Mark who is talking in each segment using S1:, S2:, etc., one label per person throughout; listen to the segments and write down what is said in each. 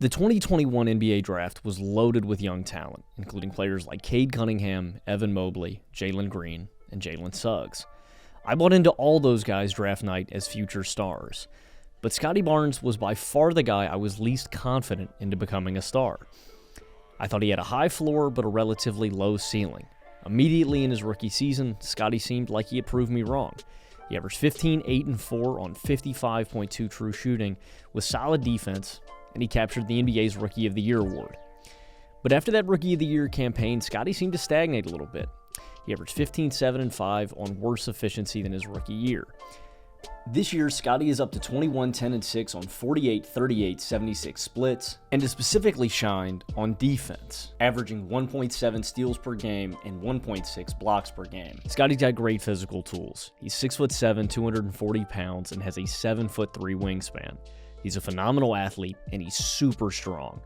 S1: The 2021 NBA draft was loaded with young talent, including players like Cade Cunningham, Evan Mobley, Jalen Green, and Jalen Suggs. I bought into all those guys draft night as future stars, but Scottie Barnes was by far the guy I was least confident into becoming a star. I thought he had a high floor but a relatively low ceiling. Immediately in his rookie season, Scottie seemed like he had proved me wrong. He averaged 15, 8, and 4 on 55.2 true shooting with solid defense, and he captured the NBA's Rookie of the Year award. But after that Rookie of the Year campaign, Scottie seemed to stagnate a little bit. He averaged 15, 7, and 5 on worse efficiency than his rookie year. This year, Scottie is up to 21, 10, and 6 on 48, 38, 76 splits, and has specifically shined on defense, averaging 1.7 steals per game and 1.6 blocks per game. Scottie's got great physical tools. He's 6'7", 240 pounds, and has a 7'3" wingspan. He's a phenomenal athlete, and he's super strong.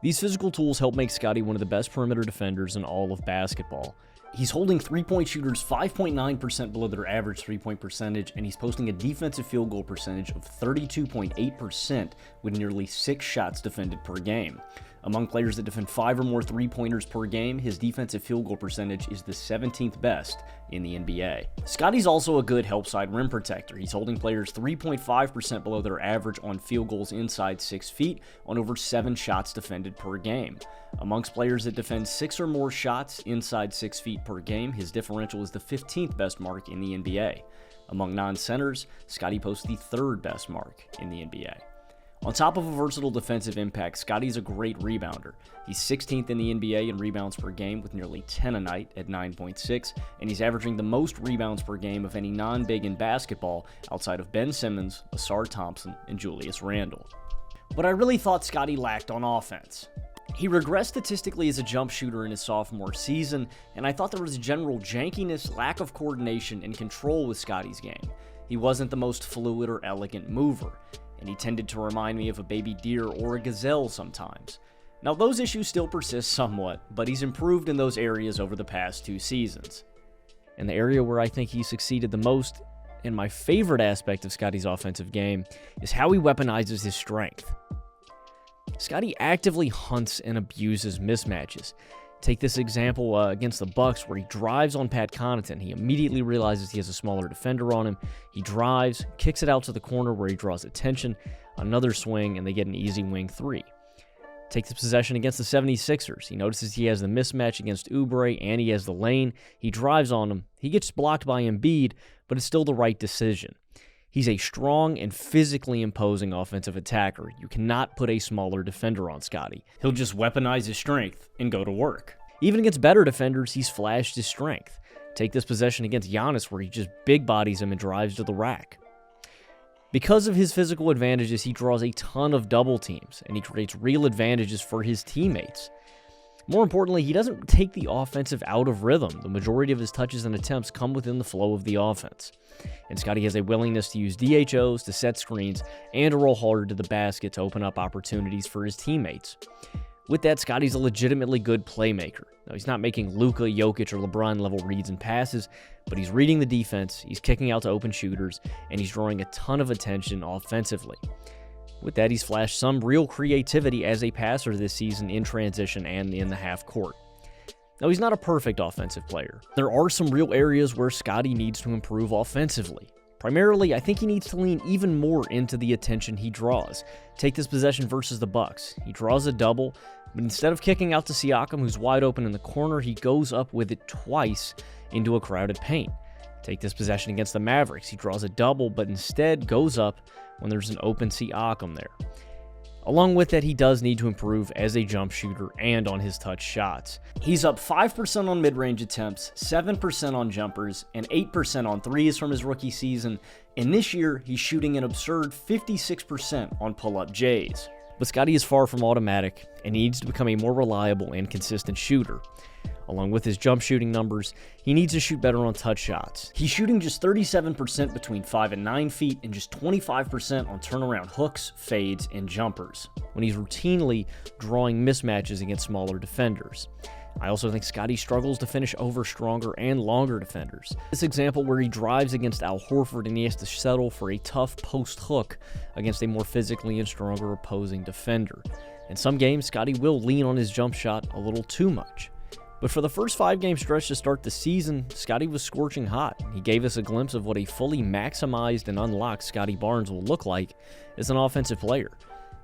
S1: These physical tools help make Scottie one of the best perimeter defenders in all of basketball. He's holding three-point shooters 5.9% below their average three-point percentage, and he's posting a defensive field goal percentage of 32.8% with nearly 6 shots defended per game. Among players that defend 5 or more three-pointers per game, his defensive field goal percentage is the 17th best in the NBA. Scottie's also a good help-side rim protector. He's holding players 3.5% below their average on field goals inside 6 feet on over 7 shots defended per game. Amongst players that defend 6 or more shots inside 6 feet per game, his differential is the 15th best mark in the NBA. Among non-centers, Scottie posts the 3rd best mark in the NBA. On top of a versatile defensive impact, Scottie's a great rebounder. He's 16th in the NBA in rebounds per game with nearly 10 a night at 9.6, and he's averaging the most rebounds per game of any non-big in basketball outside of Ben Simmons, Asar Thompson, and Julius Randle. But I really thought Scottie lacked on offense. He regressed statistically as a jump shooter in his sophomore season, and I thought there was a general jankiness, lack of coordination, and control with Scottie's game. He wasn't the most fluid or elegant mover, and he tended to remind me of a baby deer or a gazelle sometimes. Now, those issues still persist somewhat, but he's improved in those areas over the past 2 seasons. And the area where I think he succeeded the most, and my favorite aspect of Scottie's offensive game, is how he weaponizes his strength. Scottie actively hunts and abuses mismatches. Take this example against the Bucks where he drives on Pat Connaughton. He immediately realizes he has a smaller defender on him. He drives, kicks it out to the corner where he draws attention, another swing, and they get an easy wing 3. Take this possession against the 76ers. He notices he has the mismatch against Oubre and he has the lane. He drives on him. He gets blocked by Embiid, but it's still the right decision. He's a strong and physically imposing offensive attacker. You cannot put a smaller defender on Scottie. He'll just weaponize his strength and go to work. Even against better defenders, he's flashed his strength. Take this possession against Giannis where he just big bodies him and drives to the rack. Because of his physical advantages, he draws a ton of double teams, and he creates real advantages for his teammates. More importantly, he doesn't take the offensive out of rhythm. The majority of his touches and attempts come within the flow of the offense. And Scottie has a willingness to use DHOs to set screens and to roll harder to the basket to open up opportunities for his teammates. With that, Scottie's a legitimately good playmaker. Now, he's not making Luka, Jokic, or LeBron level reads and passes, but he's reading the defense, he's kicking out to open shooters, and he's drawing a ton of attention offensively. With that, he's flashed some real creativity as a passer this season in transition and in the half court. Now, he's not a perfect offensive player. There are some real areas where Scottie needs to improve offensively. Primarily, I think he needs to lean even more into the attention he draws. Take this possession versus the Bucks. He draws a double, but instead of kicking out to Siakam, who's wide open in the corner, he goes up with it twice into a crowded paint. Take this possession against the Mavericks. He draws a double, but instead goes up when there's an open Siakam there. Along with that, he does need to improve as a jump shooter and on his touch shots. He's up 5% on mid-range attempts, 7% on jumpers, and 8% on threes from his rookie season, and this year he's shooting an absurd 56% on pull-up J's. But Scottie is far from automatic, and he needs to become a more reliable and consistent shooter. Along with his jump shooting numbers, he needs to shoot better on touch shots. He's shooting just 37% between 5 and 9 feet and just 25% on turnaround hooks, fades, and jumpers, when he's routinely drawing mismatches against smaller defenders. I also think Scottie struggles to finish over stronger and longer defenders. This example where he drives against Al Horford and he has to settle for a tough post hook against a more physically and stronger opposing defender. In some games, Scottie will lean on his jump shot a little too much. But for the first 5-game stretch to start the season, Scottie was scorching hot. He gave us a glimpse of what a fully maximized and unlocked Scottie Barnes will look like as an offensive player.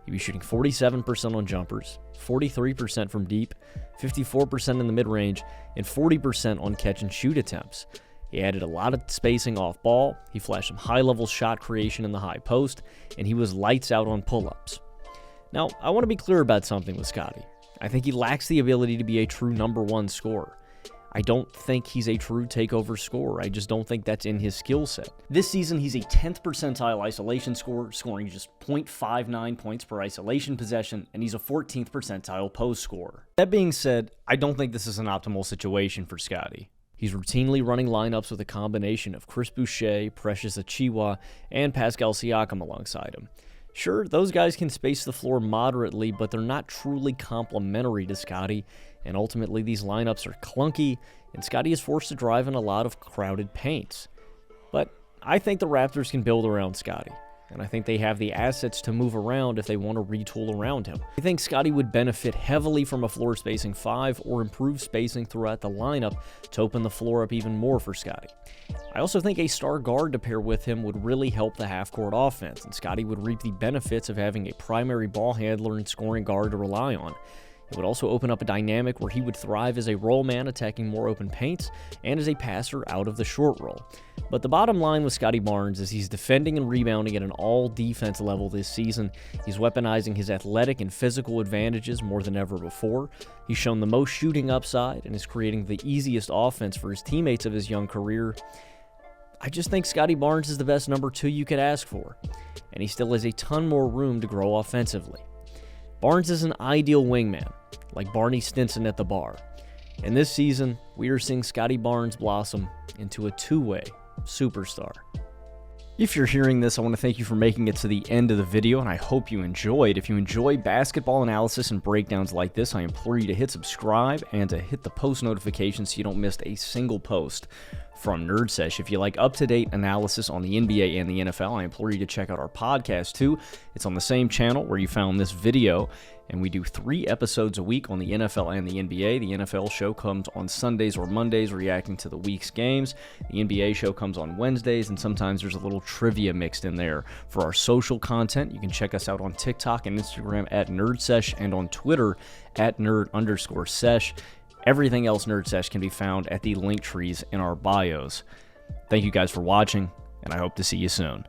S1: He was shooting 47% on jumpers, 43% from deep, 54% in the mid-range, and 40% on catch-and-shoot attempts. He added a lot of spacing off ball, he flashed some high-level shot creation in the high post, and he was lights out on pull-ups. Now, I want to be clear about something with Scottie. I think he lacks the ability to be a true number one scorer. I don't think he's a true takeover scorer. I just don't think that's in his skill set. This season, he's a 10th percentile isolation scorer, scoring just 0.59 points per isolation possession, and he's a 14th percentile post scorer. That being said, I don't think this is an optimal situation for Scottie. He's routinely running lineups with a combination of Chris Boucher, Precious Achiuwa, and Pascal Siakam alongside him. Sure, those guys can space the floor moderately, but they're not truly complementary to Scottie, and ultimately these lineups are clunky, and Scottie is forced to drive in a lot of crowded paints. But I think the Raptors can build around Scottie, and I think they have the assets to move around if they want to retool around him. I think Scottie would benefit heavily from a floor spacing 5 or improved spacing throughout the lineup to open the floor up even more for Scottie. I also think a star guard to pair with him would really help the half-court offense, and Scottie would reap the benefits of having a primary ball handler and scoring guard to rely on. It would also open up a dynamic where he would thrive as a roll man attacking more open paints and as a passer out of the short roll. But the bottom line with Scottie Barnes is he's defending and rebounding at an all-defense level this season. He's weaponizing his athletic and physical advantages more than ever before. He's shown the most shooting upside and is creating the easiest offense for his teammates of his young career. I just think Scottie Barnes is the best number 2 you could ask for, and he still has a ton more room to grow offensively. Barnes is an ideal wingman, like Barney Stinson at the bar. And this season, we are seeing Scottie Barnes blossom into a two-way superstar. If you're hearing this, I want to thank you for making it to the end of the video, and I hope you enjoyed. If you enjoy basketball analysis and breakdowns like this, I implore you to hit subscribe and to hit the post notifications so you don't miss a single post from Nerd Sesh. If you like up-to-date analysis on the NBA and the NFL, I implore you to check out our podcast too. It's on the same channel where you found this video, and we do 3 episodes a week on the NFL and the NBA. The NFL show comes on Sundays or Mondays, reacting to the week's games. The NBA show comes on Wednesdays, and sometimes there's a little trivia mixed in there. For our social content, you can check us out on TikTok and Instagram at NerdSesh and on Twitter at @nerd_sesh. Everything else Nerd Sesh can be found at the link trees in our bios. Thank you guys for watching, and I hope to see you soon.